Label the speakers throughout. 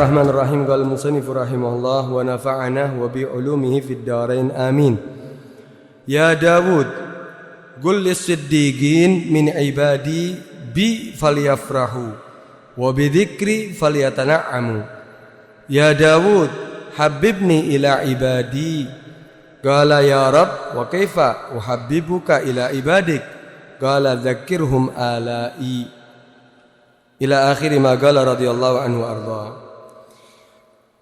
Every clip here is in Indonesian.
Speaker 1: Bismillahirrahmanirrahim. Qala al-musannif rahimahullah wa nafa'ana wa bi ulumihi fid dharain amin. Ya Dawud, qul lis-siddiqin min ibadi bi falyafrahu wa bi dzikri falyatana'amu. Ya Dawud, habibni ila ibadi. Qala ya Rabb wa kaifa uhabbibuka ila ibadik? Qala dzakkirhum alai. Ila akhiri ma qala radhiyallahu anhu arda.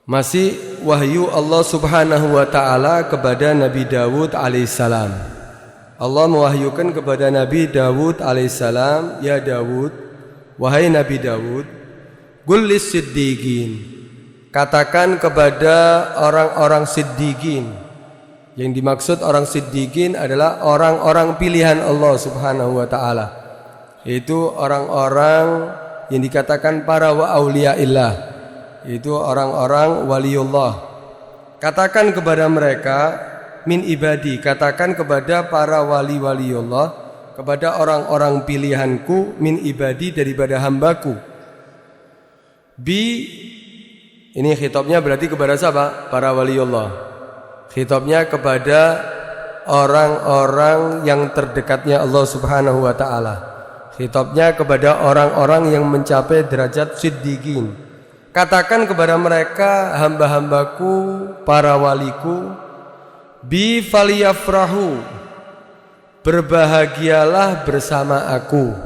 Speaker 1: Masih wahyu Allah Subhanahu wa taala kepada Nabi Dawud alaihissalam. Allah mewahyukan kepada Nabi Dawud alaihissalam, ya Dawud, wahai Nabi Dawud, qul lis-siddiqin, katakan kepada orang-orang siddiqin. Yang dimaksud orang siddiqin adalah orang-orang pilihan Allah Subhanahu wa taala. Itu orang-orang yang dikatakan para wa auliyaillah, itu orang-orang waliullah. Katakan kepada mereka min ibadi, katakan kepada para wali-waliullah, kepada orang-orang pilihanku, min ibadi, daripada hambaku. Bi, ini khitabnya berarti kepada siapa? Para waliullah. Khitabnya kepada orang-orang yang terdekatnya Allah Subhanahu wa taala. Khitabnya kepada orang-orang yang mencapai derajat siddiqin. Katakan kepada mereka, hamba-hambaku, para waliku, bi faliyafrahu, berbahagialah bersama aku.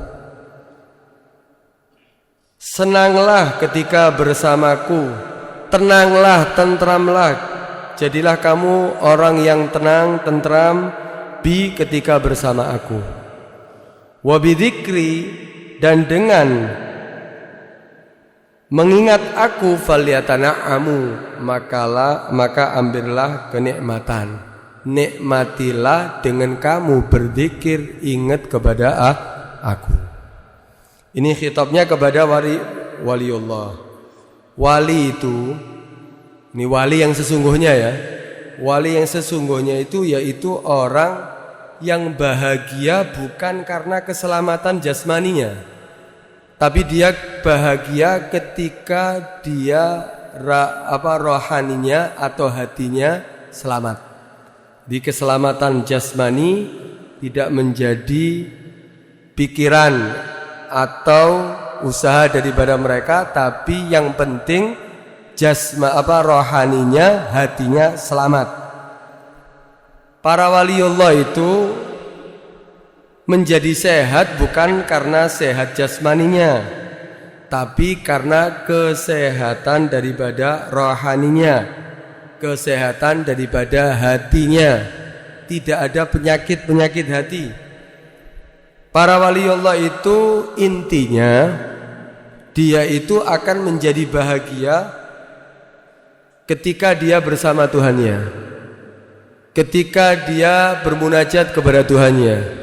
Speaker 1: Senanglah ketika bersamaku, tenanglah, tentramlah. Jadilah kamu orang yang tenang, tentram, bi ketika bersama aku. Wa bidzikri, dan dengan mengingat aku, falyatana'amu, maka ambillah kenikmatan. Nikmatilah dengan kamu berzikir, ingat kepada aku. Ini khitabnya kepada waliullah. Wali itu, ini wali yang sesungguhnya ya. Wali yang sesungguhnya itu yaitu orang yang bahagia bukan karena keselamatan jasmaninya, tapi dia bahagia ketika dia rohaninya atau hatinya selamat. Di keselamatan jasmani tidak menjadi pikiran atau usaha daripada mereka, tapi yang penting rohaninya, hatinya selamat. Para waliullah itu menjadi sehat bukan karena sehat jasmaninya, tapi karena kesehatan daripada rohaninya, kesehatan daripada hatinya. Tidak ada penyakit-penyakit hati. Para waliullah itu intinya dia itu akan menjadi bahagia ketika dia bersama Tuhannya, ketika dia bermunajat kepada Tuhannya,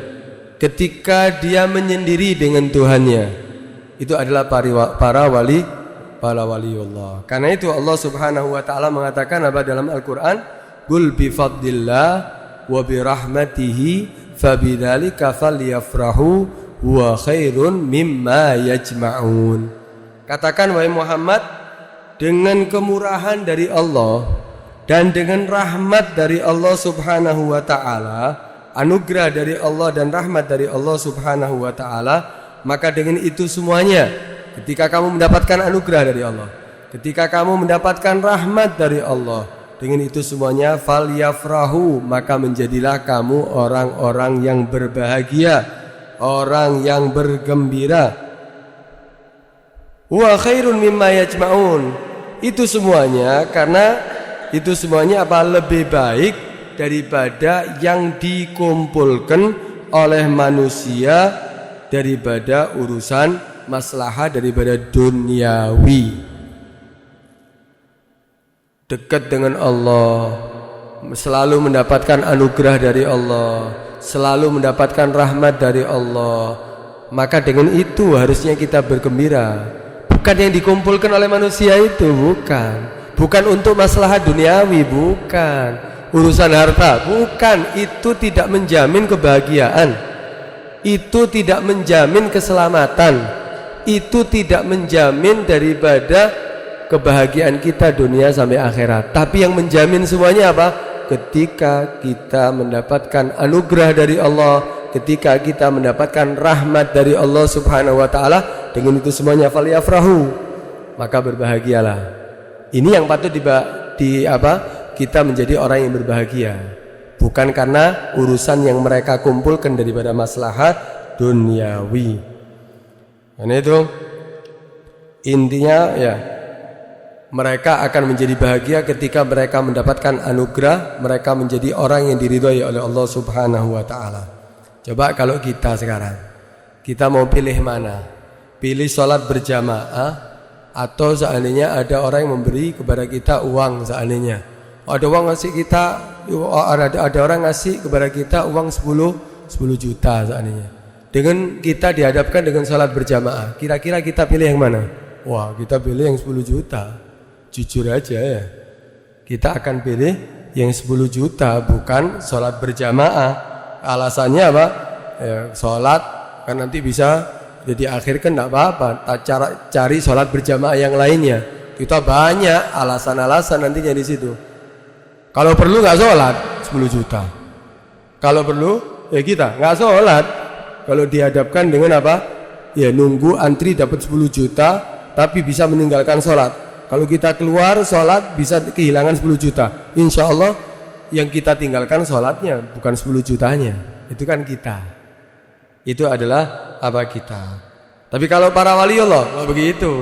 Speaker 1: ketika dia menyendiri dengan Tuhannya. Itu adalah para waliullah. Karena itu Allah Subhanahu wa taala mengatakan apa dalam Al-Qur'an? Qul bi fadlillah wa bi rahmatihi fabidzalika falyafrahu huwa khairun mimma yajma'un. Katakan wahai Muhammad, dengan kemurahan dari Allah dan dengan rahmat dari Allah Subhanahu wa taala, anugerah dari Allah dan rahmat dari Allah Subhanahu wa taala, maka dengan itu semuanya, ketika kamu mendapatkan anugerah dari Allah, ketika kamu mendapatkan rahmat dari Allah, dengan itu semuanya falyafrahu, maka menjadilah kamu orang-orang yang berbahagia, orang yang bergembira. Wa khairun mimma yajma'un. Itu semuanya karena itu semuanya apa? Lebih baik daripada yang dikumpulkan oleh manusia daripada urusan maslahat daripada duniawi. Dekat dengan Allah, selalu mendapatkan anugerah dari Allah, selalu mendapatkan rahmat dari Allah, maka dengan itu harusnya kita bergembira. Bukan yang dikumpulkan oleh manusia itu, bukan untuk maslahat duniawi, bukan urusan harta, bukan. Itu tidak menjamin kebahagiaan, itu tidak menjamin keselamatan, itu tidak menjamin daripada kebahagiaan kita dunia sampai akhirat. Tapi yang menjamin semuanya apa? Ketika kita mendapatkan anugerah dari Allah, ketika kita mendapatkan rahmat dari Allah Subhanahu wa taala, dengan itu semuanya falyafrahu, maka berbahagialah. Ini yang patut kita menjadi orang yang berbahagia, bukan karena urusan yang mereka kumpulkan daripada maslahat duniawi. Karena itu intinya ya, mereka akan menjadi bahagia ketika mereka mendapatkan anugerah, mereka menjadi orang yang diridhai oleh Allah Subhanahu wa taala. Coba kalau kita sekarang, kita mau pilih mana? Pilih sholat berjamaah atau seandainya ada orang yang memberi kepada kita uang, seandainya ada orang ngasih kita, ada orang ngasih kepada kita uang 10 juta seandainya. Dengan kita dihadapkan dengan sholat berjamaah, kira-kira kita pilih yang mana? Wah, kita pilih yang 10 juta. Jujur aja ya, kita akan pilih yang 10 juta, bukan sholat berjamaah. Alasannya apa? Ya, sholat kan nanti bisa jadi akhir kan tidak apa-apa, cari sholat berjamaah yang lainnya. Kita banyak alasan-alasan nantinya di situ. Kalau perlu nggak sholat 10 juta, kalau perlu ya kita nggak sholat. Kalau dihadapkan dengan apa? Ya nunggu antri dapat 10 juta tapi bisa meninggalkan sholat. Kalau kita keluar sholat bisa kehilangan 10 juta. Insya Allah yang kita tinggalkan sholatnya bukan 10 jutanya, itu kan kita. Itu adalah apa kita. Tapi kalau para wali Allah nggak begitu.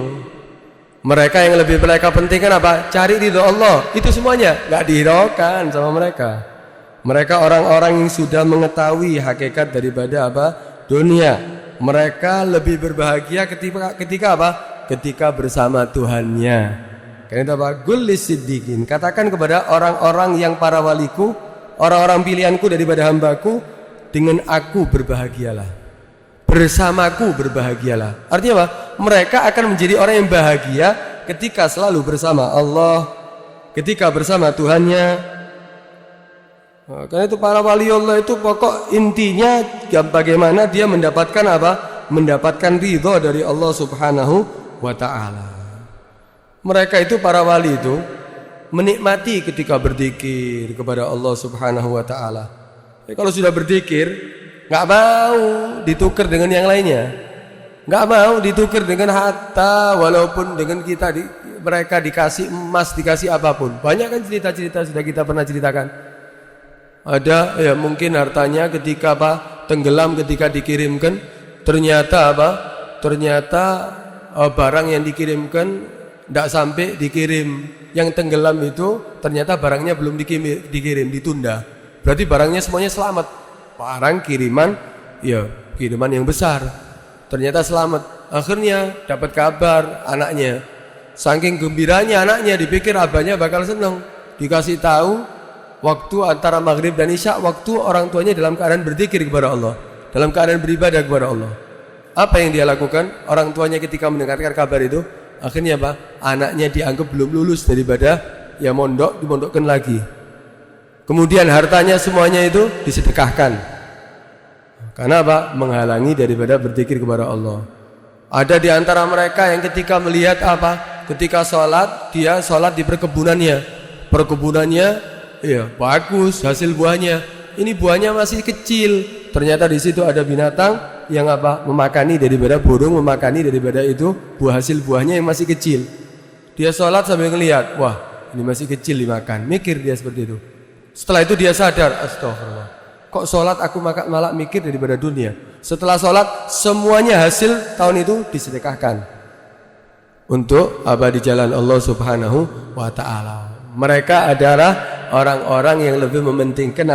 Speaker 1: Mereka yang lebih mereka pentingkan apa? Cari ridho Allah. Itu semuanya nggak dihiraukan sama mereka. Mereka orang-orang yang sudah mengetahui hakikat daripada apa? Dunia. Mereka lebih berbahagia ketika apa? Ketika bersama Tuhannya. Karena itu apa? Gulis siddiqin. Katakan kepada orang-orang yang para waliku, orang-orang pilihanku daripada hambaku, dengan aku berbahagialah, bersamaku berbahagialah. Artinya apa? Mereka akan menjadi orang yang bahagia ketika selalu bersama Allah, ketika bersama Tuhannya. Karena itu para wali Allah itu pokok intinya bagaimana dia mendapatkan apa? Mendapatkan ridho dari Allah Subhanahu wa ta'ala. Mereka itu para wali itu menikmati ketika berzikir kepada Allah Subhanahu wa ta'ala. Kalau sudah berzikir nggak mau ditukar dengan yang lainnya, nggak mau ditukar dengan harta, walaupun dengan mereka dikasih emas, dikasih apapun. Banyak kan cerita-cerita sudah kita pernah ceritakan. Ada ya mungkin hartanya ketika tenggelam, ketika dikirimkan ternyata barang yang dikirimkan tidak sampai dikirim. Yang tenggelam itu ternyata barangnya belum dikirim, ditunda. Berarti barangnya semuanya selamat. Barang kiriman yang besar ternyata selamat. Akhirnya dapat kabar anaknya, saking gembiranya anaknya, dipikir abahnya bakal senang. Dikasih tahu waktu antara maghrib dan isya, waktu orang tuanya dalam keadaan berzikir kepada Allah, dalam keadaan beribadah kepada Allah. Apa yang dia lakukan? Orang tuanya ketika mendengarkan kabar itu, akhirnya anaknya dianggap belum lulus daripada ya dimondokkan lagi. Kemudian hartanya semuanya itu disedekahkan. Karena menghalangi daripada berzikir kepada Allah. Ada di antara mereka yang ketika melihat ketika sholat, dia sholat di perkebunannya. Perkebunannya ya bagus hasil buahnya. Ini buahnya masih kecil. Ternyata di situ ada binatang yang memakani daripada burung, memakani daripada itu buah hasil buahnya yang masih kecil. Dia sholat sambil ngelihat, wah ini masih kecil dimakan. Mikir dia seperti itu. Setelah itu dia sadar, astagfirullah, kok sholat aku malah mikir daripada dunia. Setelah sholat semuanya hasil tahun itu disedekahkan untuk di jalan Allah Subhanahu wa ta'ala. Mereka adalah orang-orang yang lebih mementingkan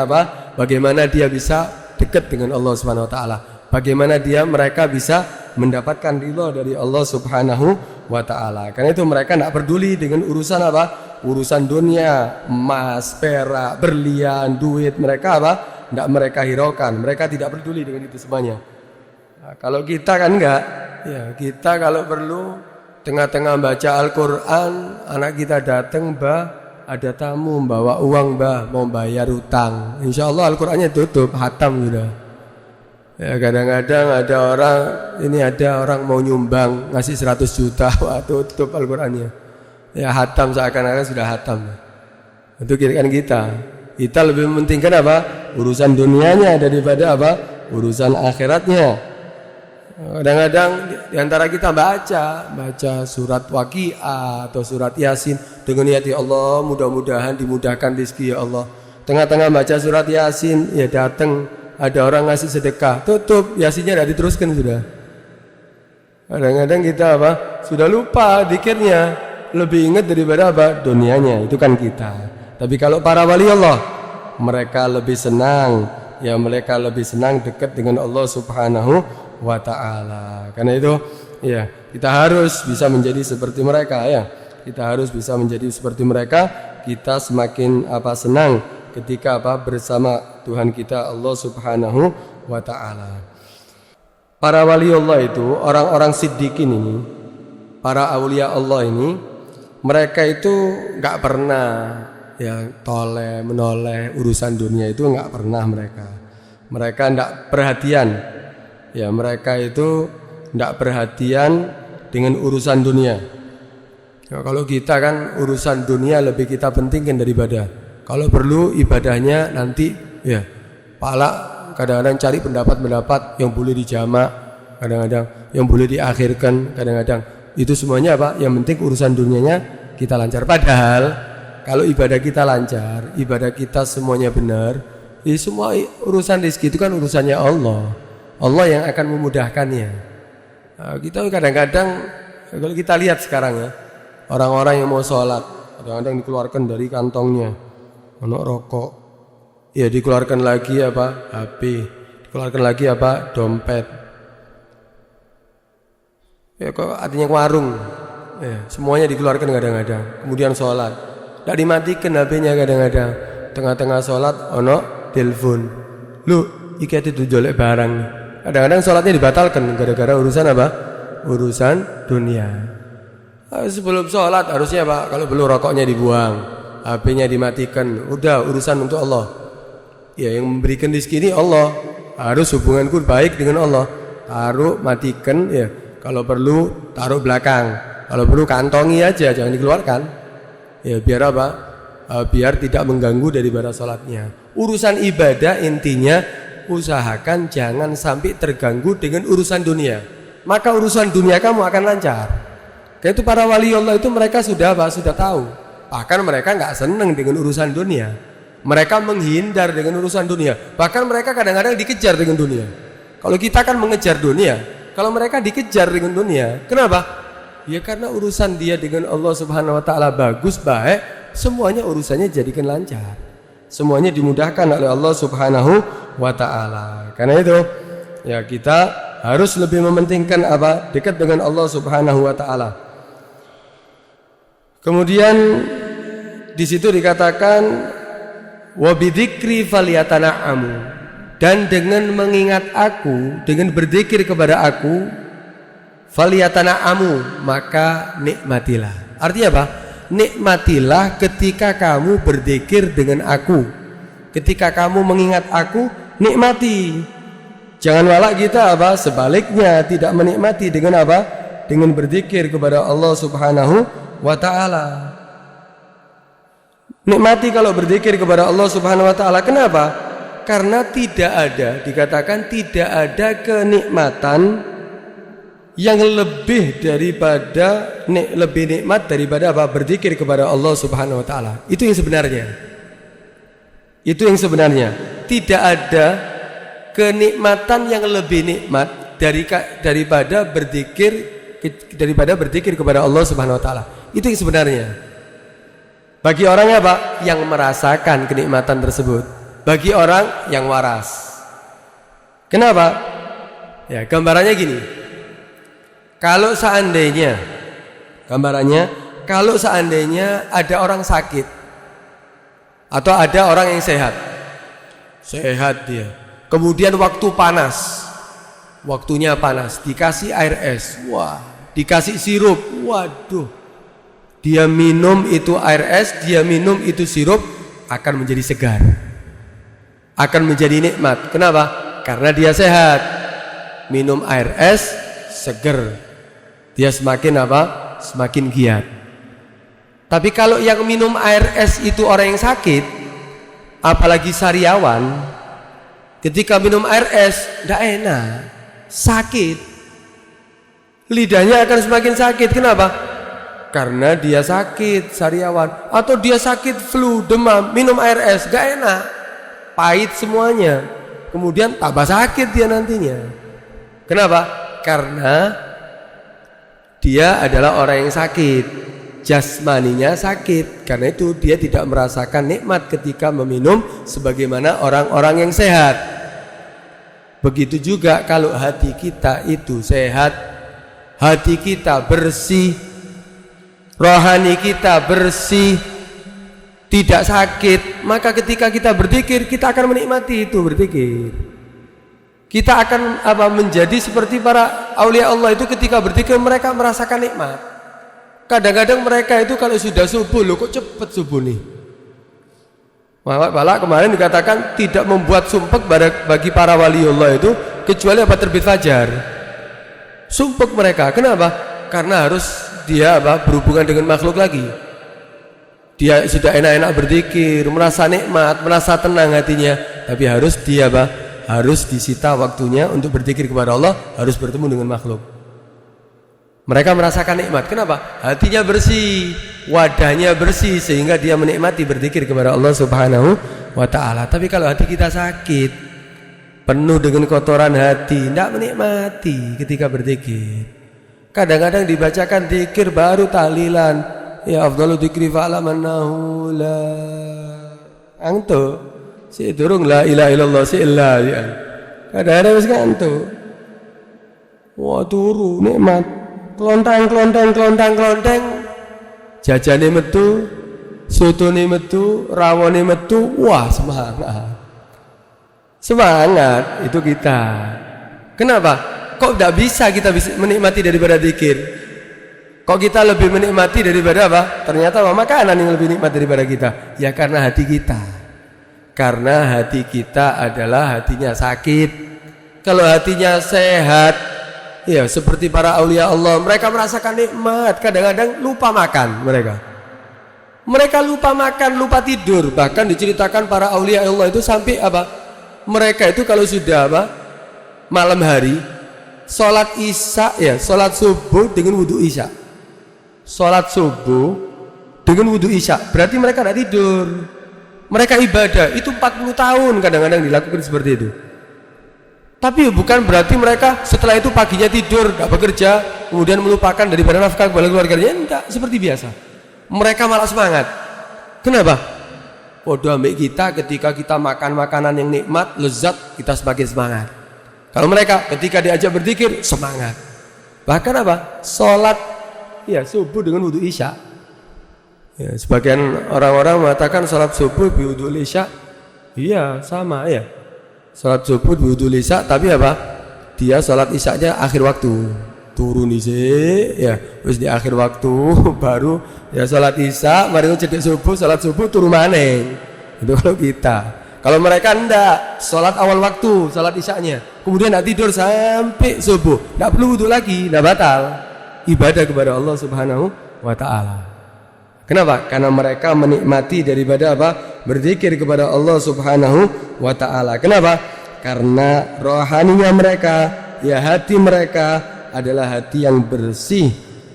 Speaker 1: bagaimana dia bisa dekat dengan Allah Subhanahu wa ta'ala. Bagaimana mereka bisa mendapatkan ridho dari Allah Subhanahu wa ta'ala. Karena itu mereka tidak peduli dengan urusan urusan dunia, emas, perak, berlian, duit. Mereka tidak mereka hiraukan. Mereka tidak peduli dengan itu semuanya. Nah, kalau kita kan enggak. Ya, kita kalau perlu tengah-tengah baca Al-Quran, anak kita datang, ada tamu bawa uang, mau bayar utang. Insya Allah Al-Qurannya tutup, hatam sudah. Ya, kadang-kadang ada orang mau nyumbang ngasih 100 juta, wah tutup Al-Qurannya. Ya hatam, seakan-akan sudah hatam. Itu kan kita lebih mementingkan apa? Urusan dunianya daripada apa? Urusan akhiratnya. Kadang-kadang diantara kita baca surat Waqiah atau surat Yasin dengan niat ya Allah mudah-mudahan dimudahkan rezeki ya Allah. Tengah-tengah baca surat Yasin ya datang ada orang ngasih sedekah, tutup Yasinnya tidak diteruskan sudah. Kadang-kadang kita apa? Sudah lupa zikirnya, lebih ingat daripada apa? Dunianya, itu kan kita. Tapi kalau para wali Allah, mereka lebih senang, ya mereka lebih senang dekat dengan Allah Subhanahu wa ta'ala. Karena itu ya kita harus bisa menjadi seperti mereka ya. Kita harus bisa menjadi seperti mereka. Kita semakin senang ketika bersama Tuhan kita Allah Subhanahu wa ta'ala. Para wali Allah itu, orang-orang siddiqin ini, para awliya Allah ini, mereka itu enggak pernah ya menoleh urusan dunia itu enggak pernah mereka. Mereka enggak perhatian. Ya mereka itu tidak perhatian dengan urusan dunia. Ya, kalau kita kan urusan dunia lebih kita pentingkan daripada. Kalau perlu ibadahnya nanti ya pala kadang-kadang cari pendapat-pendapat yang boleh dijamak, kadang-kadang yang boleh diakhirkan, kadang-kadang itu semuanya yang penting urusan dunianya kita lancar. Padahal kalau ibadah kita lancar, ibadah kita semuanya benar, ya semua urusan rezeki itu kan urusannya Allah. Allah yang akan memudahkannya. Nah, kita kadang-kadang kalau kita lihat sekarang ya, orang-orang yang mau sholat kadang-kadang dikeluarkan dari kantongnya ono rokok, ya dikeluarkan lagi HP, dikeluarkan lagi dompet. Ya kok artinya warung, ya, semuanya dikeluarkan kadang-kadang. Kemudian sholat, tidak dimatikan HP-nya kadang-kadang. Tengah-tengah sholat ono telepon, lu iki itu jolek barang. Kadang-kadang sholatnya dibatalkan gara-gara urusan urusan dunia. Sebelum sholat harusnya kalau perlu rokoknya dibuang, HP-nya dimatikan, udah urusan untuk Allah. Ya yang memberikan rezeki ini Allah, harus hubunganku baik dengan Allah. Taruh, matikan ya, kalau perlu taruh belakang, kalau perlu kantongi aja, jangan dikeluarkan. Ya biar biar tidak mengganggu daripada sholatnya. Urusan ibadah intinya usahakan jangan sampai terganggu dengan urusan dunia, maka urusan dunia kamu akan lancar. Karena itu para wali Allah itu mereka sudah tahu. Bahkan mereka nggak senang dengan urusan dunia, mereka menghindar dengan urusan dunia. Bahkan mereka kadang-kadang dikejar dengan dunia. Kalau kita kan mengejar dunia, kalau mereka dikejar dengan dunia, kenapa? Ya karena urusan dia dengan Allah Subhanahu wa ta'ala bagus, baik, semuanya urusannya jadikan lancar, semuanya dimudahkan oleh Allah Subhanahu wa ta'ala. Karena itu ya kita harus lebih mementingkan dekat dengan Allah Subhanahu wa ta'ala. Kemudian di situ dikatakan wa bidzikri falyatana'amu, dan dengan mengingat aku, dengan berzikir kepada aku, falyatana'amu, maka nikmatilah. Artinya apa? Nikmatilah ketika kamu berzikir dengan aku, ketika kamu mengingat aku, nikmati. Jangan malah kita sebaliknya tidak menikmati dengan dengan berzikir kepada Allah Subhanahu wa ta'ala. Nikmati kalau berzikir kepada Allah Subhanahu wa ta'ala. Kenapa? Karena dikatakan tidak ada kenikmatan yang lebih nikmat daripada berzikir kepada Allah Subhanahu wa ta'ala. Itu yang sebenarnya. Tidak ada kenikmatan yang lebih nikmat daripada berzikir kepada Allah Subhanahu wa ta'ala. Itu yang sebenarnya. Bagi orang yang merasakan kenikmatan tersebut, bagi orang yang waras. Kenapa? Ya, gambarannya gini. Kalau seandainya ada orang sakit atau ada orang yang sehat dia, kemudian waktunya panas, dikasih air es, dikasih sirup, dia minum itu air es, dia minum itu sirup, akan menjadi segar, akan menjadi nikmat. Kenapa? Karena dia sehat, minum air es seger, dia semakin semakin giat. Tapi kalau yang minum air es itu orang yang sakit, apalagi sariawan, ketika minum air es tidak enak, sakit, lidahnya akan semakin sakit. Kenapa? Karena dia sakit, sariawan, atau dia sakit flu, demam, minum air es gak enak, pahit semuanya, kemudian tambah sakit dia nantinya. Kenapa? Karena dia adalah orang yang sakit, jasmaninya sakit. Karena itu dia tidak merasakan nikmat ketika meminum sebagaimana orang-orang yang sehat. Begitu juga kalau hati kita itu sehat, hati kita bersih, rohani kita bersih, tidak sakit, maka ketika kita berzikir, kita akan menikmati itu berzikir. Kita akan menjadi seperti para aulia Allah itu ketika berzikir mereka merasakan nikmat. Kadang-kadang mereka itu kalau sudah subuh, loh kok cepet subuh nih. Malah kemarin dikatakan tidak membuat sumpek bagi para wali Allah itu kecuali terbit fajar. Sumpek mereka, kenapa? Karena harus dia berhubungan dengan makhluk lagi. Dia sudah enak-enak berzikir, merasa nikmat, merasa tenang hatinya, tapi harus dia harus disita waktunya untuk berzikir kepada Allah, harus bertemu dengan makhluk. Mereka merasakan nikmat. Kenapa? Hatinya bersih, wadahnya bersih, sehingga dia menikmati berzikir kepada Allah Subhanahu wa ta'ala. Tapi kalau hati kita sakit, penuh dengan kotoran hati, tidak menikmati ketika berzikir. Kadang-kadang dibacakan zikir baru tahlilan, ya afdalu dzikri fa'laman nahula. Angto si durung la ilaha illallah si illa ya. Kadang-kadang wis kanto. Wah turu nikmat. Klontang. Jajane metu, sotone metu, rawone metu. Wah, semangat. Semangat itu kita. Kenapa? Kok tidak bisa kita menikmati daripada zikir? Kok kita lebih menikmati daripada apa? Ternyata makanan yang lebih nikmat daripada kita. Ya karena hati kita. Karena hati kita adalah hatinya sakit. Kalau hatinya sehat, ya seperti para aulia Allah, mereka merasakan nikmat. Kadang-kadang lupa makan mereka. Mereka lupa makan, lupa tidur. Bahkan diceritakan para aulia Allah itu sampai mereka itu kalau sudah malam hari sholat isya, ya sholat subuh dengan wudhu isya. Sholat subuh dengan wudhu isya, berarti mereka tidak tidur. Mereka ibadah, itu 40 tahun kadang-kadang dilakukan seperti itu. Tapi bukan berarti mereka setelah itu paginya tidur, tidak bekerja, kemudian melupakan daripada nafkah kepada keluarganya. Tidak, seperti biasa. Mereka malah semangat. Kenapa? Podo ambek kita ketika kita makan makanan yang nikmat, lezat, kita semakin semangat. Kalau mereka ketika diajak berzikir, semangat. Bahkan sholat ya subuh dengan wudhu isya. Ya, sebagian orang-orang mengatakan sholat subuh biwudhu isya. Iya, sama ya. Sholat subuh biwudhu isya, tapi dia sholat isyanya akhir waktu. Turun isi, ya, terus di akhir waktu baru ya sholat isya, mari cedek subuh, sholat subuh turun maneng. Itu kalau kita. Kalau mereka enggak, sholat awal waktu, sholat isyanya, kemudian tidak tidur sampai subuh, tidak perlu wudhu lagi, tidak batal ibadah kepada Allah Subhanahu wa ta'ala. Kenapa? Karena mereka menikmati daripada berzikir kepada Allah Subhanahu wa ta'ala. Kenapa? Karena rohaninya mereka, ya hati mereka adalah hati yang bersih.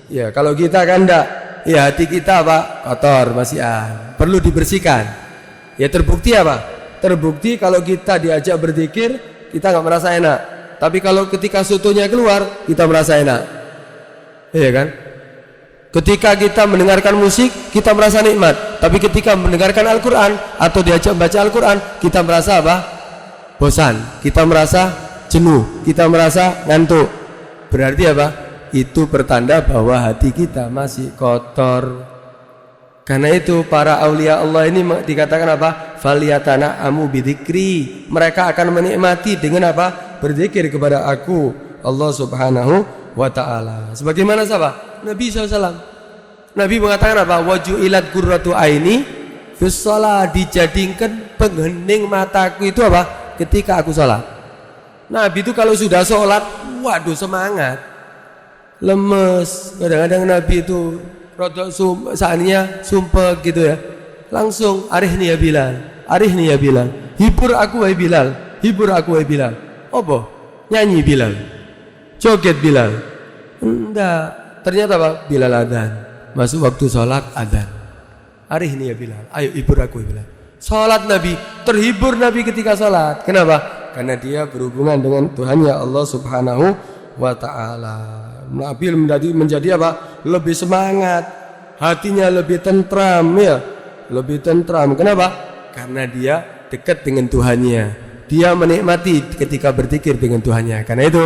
Speaker 1: Ya kalau kita kan enggak, ya hati kita kotor, masih perlu dibersihkan. Ya terbukti terbukti kalau kita diajak berzikir kita nggak merasa enak, tapi kalau ketika sotonya keluar kita merasa enak. Iya kan? Ketika kita mendengarkan musik kita merasa nikmat, tapi ketika mendengarkan Al-Quran atau diajak baca Al-Quran kita merasa bosan, kita merasa jenuh, kita merasa ngantuk. Berarti itu pertanda bahwa hati kita masih kotor. Karena itu para aulia Allah ini dikatakan faliyatana amu bidzikri, mereka akan menikmati dengan berzikir kepada aku Allah Subhanahu wa ta'ala. Sebagaimana Nabi SAW. Nabi mengatakan waju'ilat qurratu aini fis shalah, dijadikan penghening mataku itu ketika aku sholat. Nabi itu kalau sudah sholat, waduh semangat, lemes. Kadang-kadang Nabi itu rodok saatnya sumpah gitu ya. Langsung arihni ya Bilal, arihni ya Bilal. Hibur aku wahai Bilal, hibur aku wahai Bilal. Apa? Nyanyi Bilal. Joget Bilal. Enggak. Ternyata apa? Bilal adzan. Masuk waktu sholat adzan. Arihni ya Bilal. Ayo hibur aku ya Bilal. Sholat Nabi, terhibur Nabi ketika sholat. Kenapa? Karena dia berhubungan dengan Tuhannya Allah Subhanahu wa ta'ala. Nabi menjadi apa? Lebih semangat, hatinya lebih tentram ya, lebih tentram. Kenapa? Karena dia dekat dengan Tuhannya. Dia menikmati ketika berzikir dengan Tuhannya. Karena itu,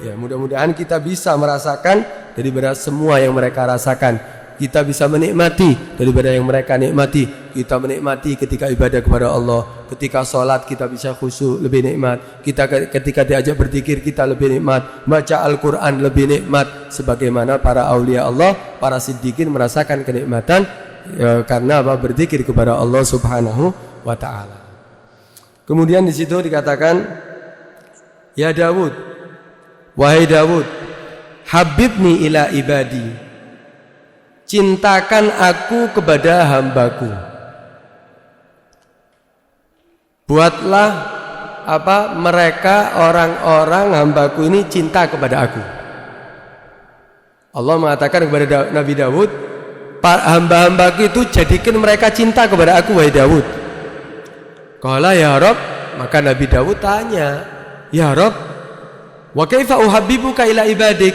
Speaker 1: ya mudah-mudahan kita bisa merasakan daripada semua yang mereka rasakan. Kita bisa menikmati daripada yang mereka nikmati. Kita menikmati ketika ibadah kepada Allah. Ketika sholat kita bisa khusyuk, lebih nikmat. Kita ketika diajak berzikir kita lebih nikmat. Baca Al-Quran lebih nikmat. Sebagaimana para aulia Allah, para siddiqin merasakan kenikmatan karena apa? Berzikir kepada Allah Subhanahu wa ta'ala. Kemudian di situ dikatakan, ya Dawud, wahai Dawud, habibni ila ibadi, cintakan aku kepada hambaku. Buatlah apa mereka orang-orang hambaku ini cinta kepada aku. Allah mengatakan kepada Nabi Dawud, hamba-hambaku itu jadikan mereka cinta kepada aku wahai Dawud. Qala ya Rabb, maka Nabi Dawud tanya, ya Rabb, wa kaifa uhabbibuka ila ibadik?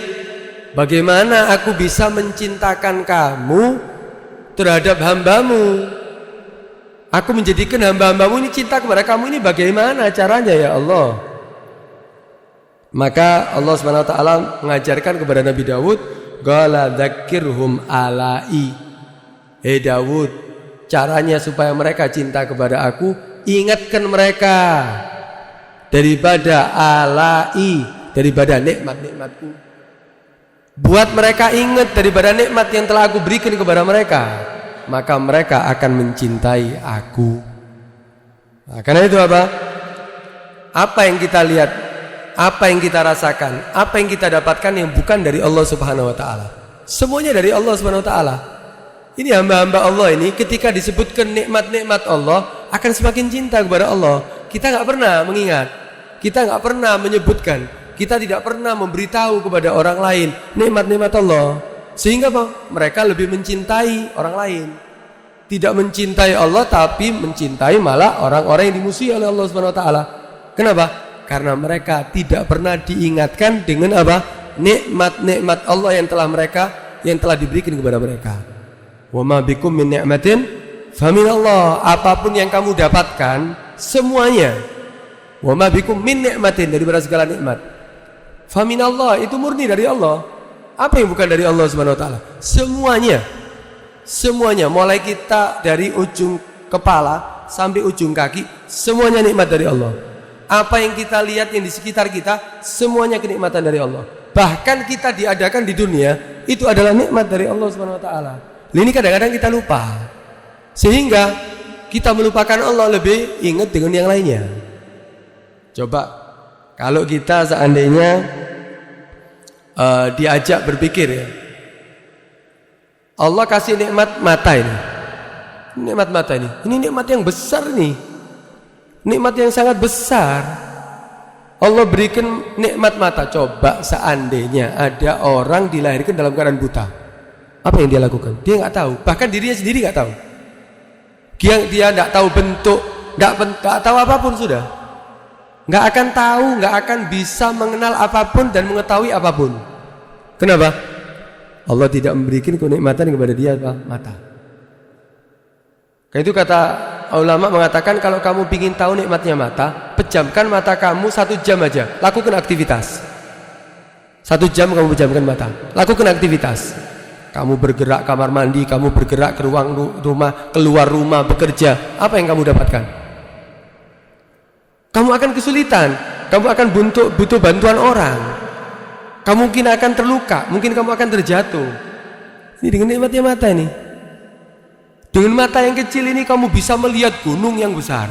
Speaker 1: Bagaimana aku bisa mencintakan kamu terhadap hambamu? Aku menjadikan hamba-hambamu ini cinta kepada kamu, ini bagaimana caranya ya Allah? Maka Allah SWT mengajarkan kepada Nabi Dawud, qala dzakirhum alai. Hei Dawud, caranya supaya mereka cinta kepada aku, ingatkan mereka daripada alai, daripada nikmat-nikmatku. Buat mereka ingat daripada nikmat yang telah aku berikan kepada mereka, maka mereka akan mencintai aku. Nah, karena itu apa? Apa yang kita lihat, apa yang kita rasakan, apa yang kita dapatkan yang bukan dari Allah Subhanahu wa ta'ala, semuanya dari Allah Subhanahu wa ta'ala. Ini hamba-hamba Allah ini ketika disebutkan nikmat-nikmat Allah akan semakin cinta kepada Allah. Kita nggak pernah mengingat, kita nggak pernah menyebutkan, kita tidak pernah memberitahu kepada orang lain nikmat-nikmat Allah, sehingga apa? Mereka lebih mencintai orang lain. Tidak mencintai Allah tapi mencintai malah orang-orang yang dimusuhi oleh Allah Subhanahu wa ta'ala. Kenapa? Karena mereka tidak pernah diingatkan dengan apa? Nikmat-nikmat Allah yang telah diberikan kepada mereka. Wa ma bikum min ni'matin faminallah. Apapun yang kamu dapatkan semuanya, wa ma bikum min ni'matin, daripada segala nikmat, faminallah, itu murni dari Allah. Apa yang bukan dari Allah Subhanahu wa ta'ala? Semuanya. Semuanya, mulai kita dari ujung kepala sampai ujung kaki, semuanya nikmat dari Allah. Apa yang kita lihat yang di sekitar kita, semuanya kenikmatan dari Allah. Bahkan kita diadakan di dunia, itu adalah nikmat dari Allah Subhanahu wa ta'ala. Ini kadang-kadang kita lupa, sehingga kita melupakan Allah, lebih ingat dengan yang lainnya. Coba kalau kita seandainya diajak berpikir ya, Allah kasih nikmat mata ini, nikmat mata ini nikmat yang besar nih, nikmat yang sangat besar. Allah berikan nikmat mata. Coba seandainya ada orang dilahirkan dalam keadaan buta, apa yang dia lakukan? Dia nggak tahu, bahkan dirinya sendiri nggak tahu. Dia nggak tahu bentuk, nggak tahu apapun sudah. Nggak akan tahu, nggak akan bisa mengenal apapun dan mengetahui apapun. Kenapa? Allah tidak memberikan kenikmatan kepada dia apa? Mata. Karena itu kata ulama mengatakan, kalau kamu ingin tahu nikmatnya mata, pejamkan mata kamu 1 jam aja, lakukan aktivitas. 1 jam kamu pejamkan mata, lakukan aktivitas. Kamu bergerak kamar mandi, kamu bergerak ke ruang rumah, keluar rumah, bekerja. Apa yang kamu dapatkan? Kamu akan kesulitan, kamu akan butuh bantuan orang, kamu mungkin akan terluka, mungkin kamu akan terjatuh. Ini dengan nikmatnya mata ini. Dengan mata yang kecil ini kamu bisa melihat gunung yang besar.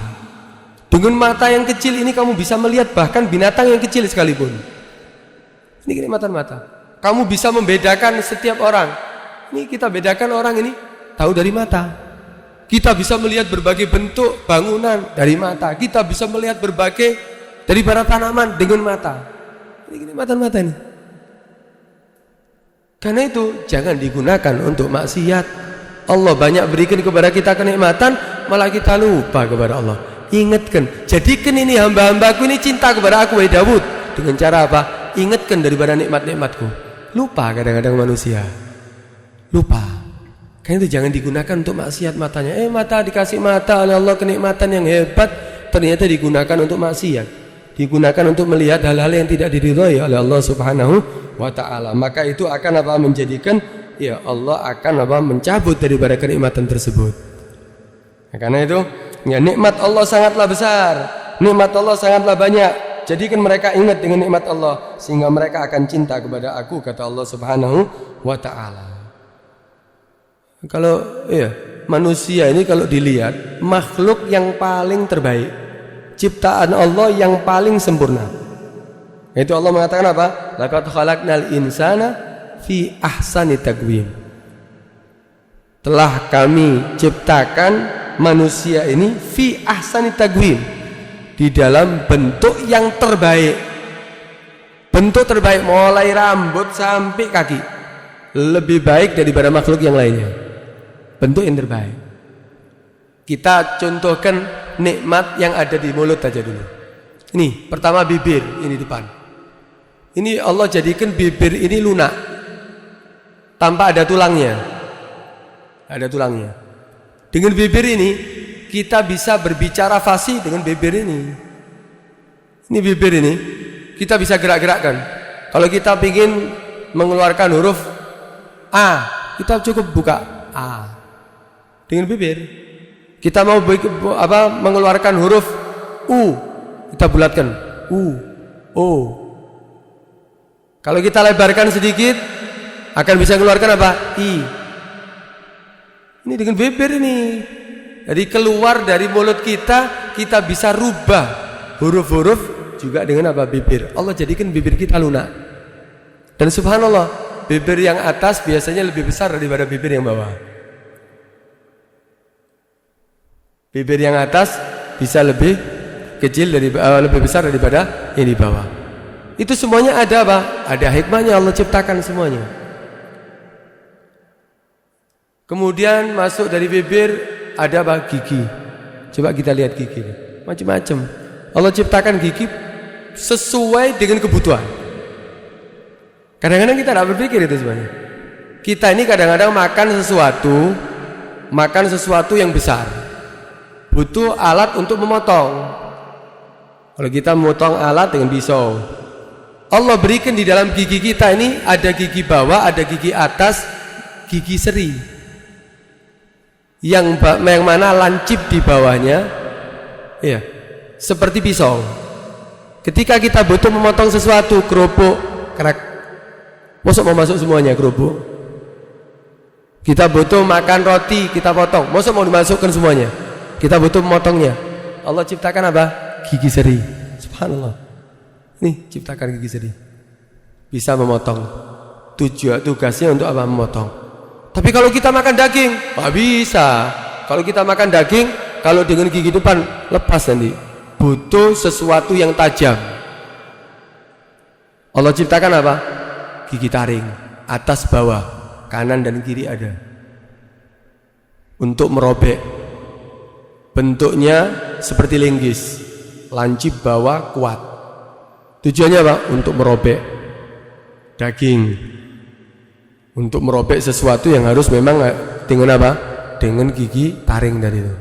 Speaker 1: Dengan mata yang kecil ini kamu bisa melihat bahkan binatang yang kecil sekalipun. Ini kenikmatan mata. Kamu bisa membedakan setiap orang Ini kita bedakan orang ini tahu dari mata. Kita bisa melihat berbagai bentuk bangunan dari mata. Kita bisa melihat berbagai dari para tanaman dengan mata. Ini kenikmatan-mata ini. Karena itu jangan digunakan untuk maksiat. Allah banyak berikan kepada kita kenikmatan, malah kita lupa kepada Allah. Ingatkan, jadikan ini hamba-hambaku ini cinta kepada aku, wahai Daud. Dengan cara apa? Ingatkan daripada nikmat-nikmatku. Lupa kadang-kadang manusia. Lupa. Karena itu jangan digunakan untuk maksiat matanya. Mata dikasih mata oleh Allah kenikmatan yang hebat, ternyata digunakan untuk maksiat. Digunakan untuk melihat hal-hal yang tidak diridhai oleh Allah Subhanahu wa ta'ala. Maka itu akan apa? Menjadikan ya Allah akan apa? Mencabut daripada kenikmatan tersebut. Karena itu ya, nikmat Allah sangatlah besar, nikmat Allah sangatlah banyak. Jadikan mereka ingat dengan nikmat Allah sehingga mereka akan cinta kepada aku, kata Allah Subhanahu wa ta'ala. Kalau ya, manusia ini kalau dilihat makhluk yang paling terbaik, ciptaan Allah yang paling sempurna. Itu Allah mengatakan apa? Laqad khalaqnal insana fi ahsani taqwim. Telah kami ciptakan manusia ini fi ahsani taqwim, di dalam bentuk yang terbaik. Bentuk terbaik mulai rambut sampai kaki, lebih baik daripada makhluk yang lainnya. Bentuk yang terbaik. Kita contohkan nikmat yang ada di mulut aja dulu. Ini pertama bibir, ini depan. Ini Allah jadikan bibir ini lunak, tanpa ada tulangnya. Ada tulangnya. Dengan bibir ini kita bisa berbicara fasih dengan bibir ini. Ini bibir ini kita bisa gerak-gerakkan. Kalau kita ingin mengeluarkan huruf A, kita cukup buka A dengan bibir. Kita mau mengeluarkan huruf U, kita bulatkan U, O. Kalau kita lebarkan sedikit akan bisa mengeluarkan apa? I. Ini dengan bibir ini. Jadi keluar dari mulut kita bisa rubah huruf-huruf juga dengan apa? Bibir. Allah jadikan bibir kita lunak. Dan subhanallah, bibir yang atas biasanya lebih besar daripada bibir yang bawah. Bibir yang atas bisa lebih kecil lebih besar daripada yang di bawah. Itu semuanya ada apa? Ada hikmahnya, Allah ciptakan semuanya. Kemudian masuk dari bibir ada apa? Gigi. Coba kita lihat gigi, macam-macam. Allah ciptakan gigi sesuai dengan kebutuhan. Kadang-kadang kita tidak berpikir itu sebenarnya. Kita ini kadang-kadang makan sesuatu yang besar, butuh alat untuk memotong. Kalau kita memotong alat dengan pisau, Allah berikan di dalam gigi kita ini ada gigi bawah, ada gigi atas, gigi seri. Yang mana lancip di bawahnya, ya, seperti pisau. Ketika kita butuh memotong sesuatu, kerupuk, kerak, masa mau masuk semuanya kerupuk? Kita butuh makan roti, kita potong, masa mau dimasukkan semuanya? Kita butuh memotongnya. Allah ciptakan apa? Gigi seri. Subhanallah. Nih, ciptakan gigi seri. Bisa memotong. Tugasnya untuk apa? Memotong. Tapi kalau kita makan daging, nggak bisa. Kalau kita makan daging, kalau dengan gigi depan lepas nanti. Butuh sesuatu yang tajam. Allah ciptakan apa? Gigi taring, atas bawah, kanan dan kiri ada. Untuk merobek. Bentuknya seperti linggis, lancip bawah kuat. Tujuannya apa? Untuk merobek daging, untuk merobek sesuatu yang harus memang dengan apa? Dengan gigi taring dari itu.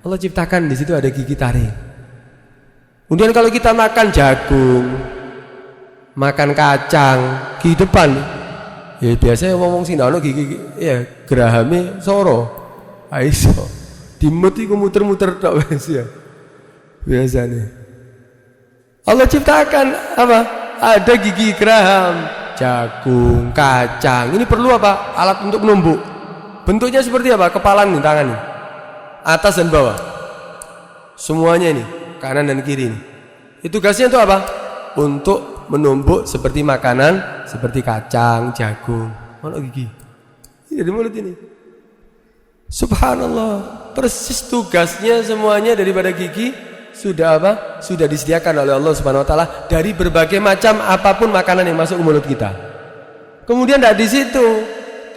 Speaker 1: Allah ciptakan di situ ada gigi taring. Kemudian kalau kita makan jagung, makan kacang, gigi depan, ya biasanya ngomong sih, nah gigi ya gerahame soro, aiso. Dimut iku muter-muter tok wis ya. Biasanya. Allah ciptakan apa? Ada gigi geraham, jagung, kacang. Ini perlu apa? Alat untuk menumbuk. Bentuknya seperti apa? Kepala nih, tangan nih. Atas dan bawah. Semuanya ini, kanan dan kiri ini. Itu tugasnya untuk apa? Untuk menumbuk seperti makanan, seperti kacang, jagung. Mana gigi? dari mulut ini. Subhanallah, persis tugasnya semuanya daripada gigi sudah apa? Sudah disediakan oleh Allah Subhanahu wa taala dari berbagai macam apapun makanan yang masuk ke mulut kita. Kemudian tidak di situ.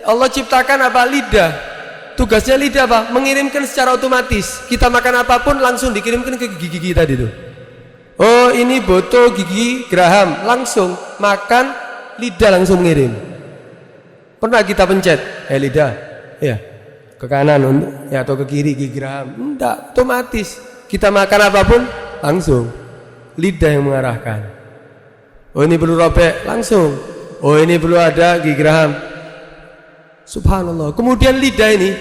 Speaker 1: Allah ciptakan apa? Lidah. Tugasnya lidah apa? Mengirimkan secara otomatis. Kita makan apapun langsung dikirimkan ke gigi kita itu. Oh, ini boto gigi Graham, langsung makan lidah langsung mengirim. Pernah kita pencet, lidah, ya, ke kanan ya, atau ke kiri gigi Graham? Enggak, otomatis. Kita makan apapun langsung lidah yang mengarahkan. Oh, ini perlu robek, langsung. Oh, ini perlu ada gigi Graham. Subhanallah. Kemudian lidah ini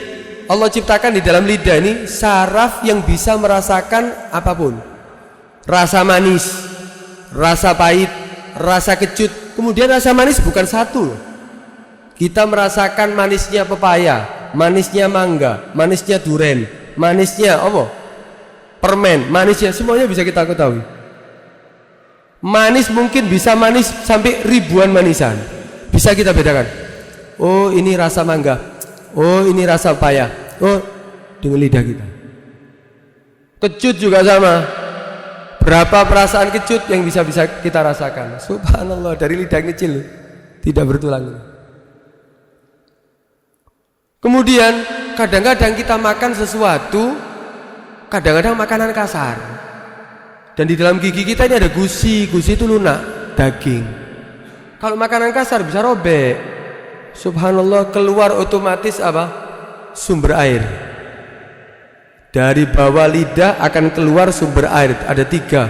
Speaker 1: Allah ciptakan di dalam lidah ini saraf yang bisa merasakan apapun. Rasa manis, rasa pahit, rasa kecut. Kemudian rasa manis bukan satu. Kita merasakan manisnya pepaya, manisnya mangga, manisnya duren, manisnya apa? Permen, manisnya semuanya bisa kita ketahui. Manis mungkin bisa manis sampai ribuan manisan. Bisa kita bedakan. Oh, ini rasa mangga. Oh, ini rasa pepaya. Oh, dengan lidah kita. Kecut juga sama. Berapa perasaan kecut yang bisa kita rasakan? Subhanallah, dari lidah kecil tidak bertulang. Kemudian kadang-kadang kita makan sesuatu, kadang-kadang makanan kasar. Dan di dalam gigi kita ini ada gusi. Gusi itu lunak, daging. Kalau makanan kasar bisa robek. Subhanallah, keluar otomatis apa? Sumber air. Dari bawah lidah akan keluar sumber air. Ada 3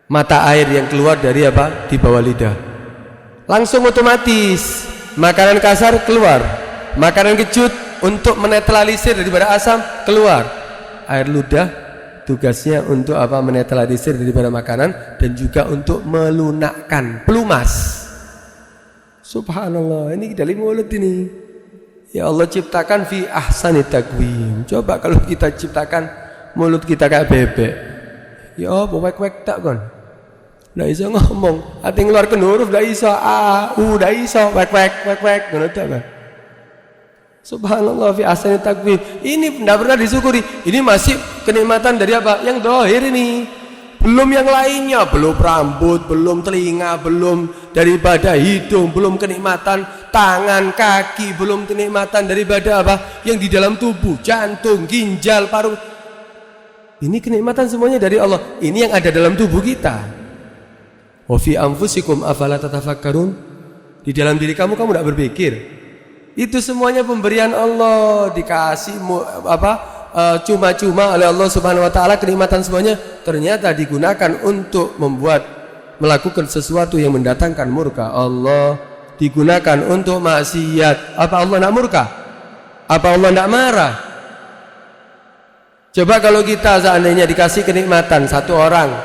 Speaker 1: mata air yang keluar dari apa? Di bawah lidah. Langsung otomatis makanan kasar keluar, makanan kecut untuk menetralisir daripada asam keluar. Air ludah tugasnya untuk apa? Menetralisir daripada makanan dan juga untuk melunakkan, pelumas. Subhanallah, ini dari mulut ini. Ya Allah ciptakan fi ahsani taqwim. Coba kalau kita ciptakan mulut kita kayak bebek. Ya apa wek-wek tak kon. Ndak iso ngomong. Ati ngeluarkan huruf ndak iso. Ndak iso wek-wek ngono tak kan. Subhanallah fi ahsani taqwim. Ini ndak pernah disyukuri. Ini masih kenikmatan dari apa? Yang dohir ini. Belum yang lainnya, belum rambut, belum telinga, belum daripada hidung, belum kenikmatan tangan, kaki, belum kenikmatan daripada apa? Yang di dalam tubuh, jantung, ginjal, paru. Ini kenikmatan semuanya dari Allah. Ini yang ada dalam tubuh kita. Wa fi anfusikum afala tatafakkarun. Di dalam diri kamu tidak berpikir. Itu semuanya pemberian Allah, dikasih apa? Cuma-cuma oleh Allah Subhanahu wa taala, kenikmatan semuanya ternyata digunakan untuk melakukan sesuatu yang mendatangkan murka Allah, digunakan untuk maksiat. Apa Allah nak murka? Apa Allah nak marah? Coba kalau kita seandainya dikasih kenikmatan satu orang,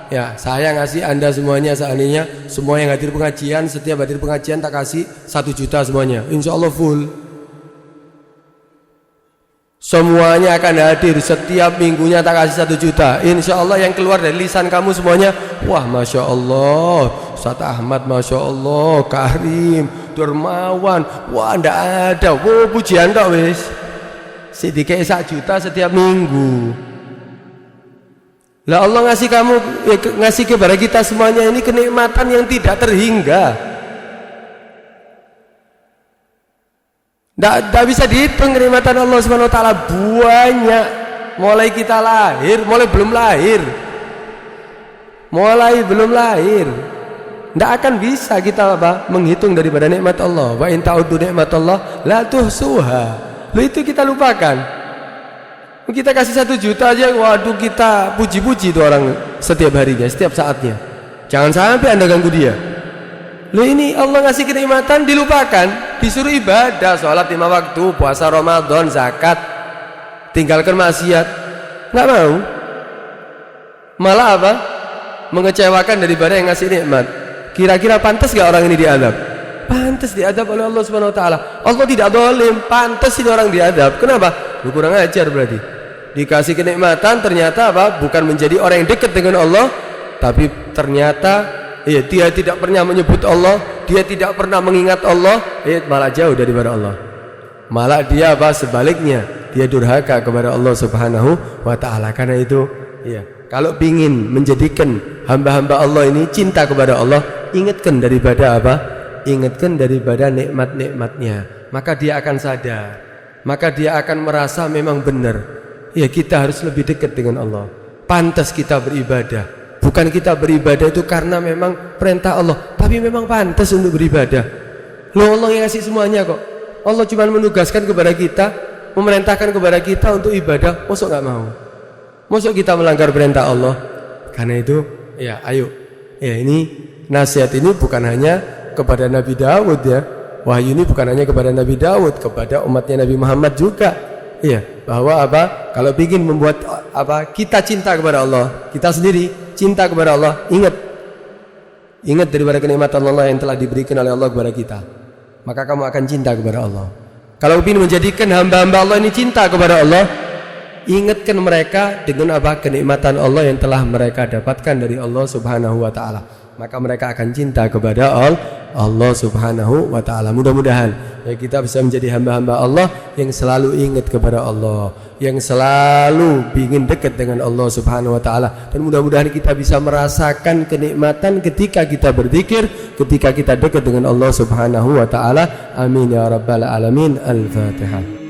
Speaker 1: ya saya ngasih Anda semuanya, seandainya semua yang hadir pengajian, setiap hadir pengajian tak kasih 1 juta semuanya, insya Allah full. Semuanya akan hadir setiap minggunya tak kasih 1 juta. Insya Allah yang keluar dari lisan kamu semuanya, wah Masya Allah Ustaz Ahmad, Masya Allah Karim, dermawan. Wah ndak ada. Wah pujian tak wis. Sedikit 1 juta setiap minggu. Lah Allah ngasih kamu, ngasih kepada kita semuanya ini kenikmatan yang tidak terhingga. Tidak bisa dihitung kenikmatan Allah Subhanahu wa taala, banyak. Mulai kita lahir, mulai belum lahir. Tidak akan bisa kita apa? Menghitung daripada nikmat Allah. Wa in ta'uddu nikmatallah la tuhsuha. Lalu itu kita lupakan. Kita kasih 1 juta aja, waduh kita puji-puji itu orang setiap harinya, setiap saatnya. Jangan sampai Anda ganggu dia. Loh ini Allah ngasih kenikmatan dilupakan, disuruh ibadah, sholat 5 waktu, puasa Ramadan, zakat, tinggalkan maksiat, nggak mau. Malah apa? Mengecewakan daripada yang ngasih nikmat. Kira-kira pantas gak orang ini diadab? Pantas diadab oleh Allah Subhanahu wa taala. Allah tidak zalim, pantas ini orang diadab. Kenapa? Lu kurang ajar berarti. Dikasih kenikmatan ternyata apa? Bukan menjadi orang yang dekat dengan Allah, tapi ternyata Iya, dia tidak pernah menyebut Allah, dia tidak pernah mengingat Allah, malah jauh daripada Allah. Malah dia apa? Sebaliknya, dia durhaka kepada Allah Subhanahu wa taala. Karena itu, ya, kalau ingin menjadikan hamba-hamba Allah ini cinta kepada Allah, ingatkan daripada apa? Ingatkan daripada nikmat-nikmatnya. Maka dia akan sadar, maka dia akan merasa memang benar. Ya, kita harus lebih dekat dengan Allah. Pantas kita beribadah. Bukan kita beribadah itu karena memang perintah Allah, tapi memang pantas untuk beribadah. Loh, Allah yang ngasih semuanya kok. Allah cuma menugaskan kepada kita, memerintahkan kepada kita untuk ibadah. Mosok nggak mau? Mosok kita melanggar perintah Allah? Karena itu, ya ayo. Ya, ini nasihat ini bukan hanya kepada Nabi Daud, ya. Wahyu ini bukan hanya kepada Nabi Daud, kepada umatnya Nabi Muhammad juga. Iya, bahwa apa? Kalau ingin membuat apa? Kita cinta kepada Allah, kita sendiri cinta kepada Allah, ingat daripada kenikmatan Allah yang telah diberikan oleh Allah kepada kita. Maka kamu akan cinta kepada Allah. Kalau ingin menjadikan hamba-hamba Allah ini cinta kepada Allah, ingatkan mereka dengan apa? Kenikmatan Allah yang telah mereka dapatkan dari Allah Subhanahu wa taala. Maka mereka akan cinta kepada Allah Subhanahu wa taala. Mudah-mudahan ya kita bisa menjadi hamba-hamba Allah yang selalu ingat kepada Allah, yang selalu ingin dekat dengan Allah Subhanahu wa taala, dan mudah-mudahan kita bisa merasakan kenikmatan ketika kita berzikir, ketika kita dekat dengan Allah Subhanahu wa taala. Amin ya rabbal alamin. Al-Fatihah.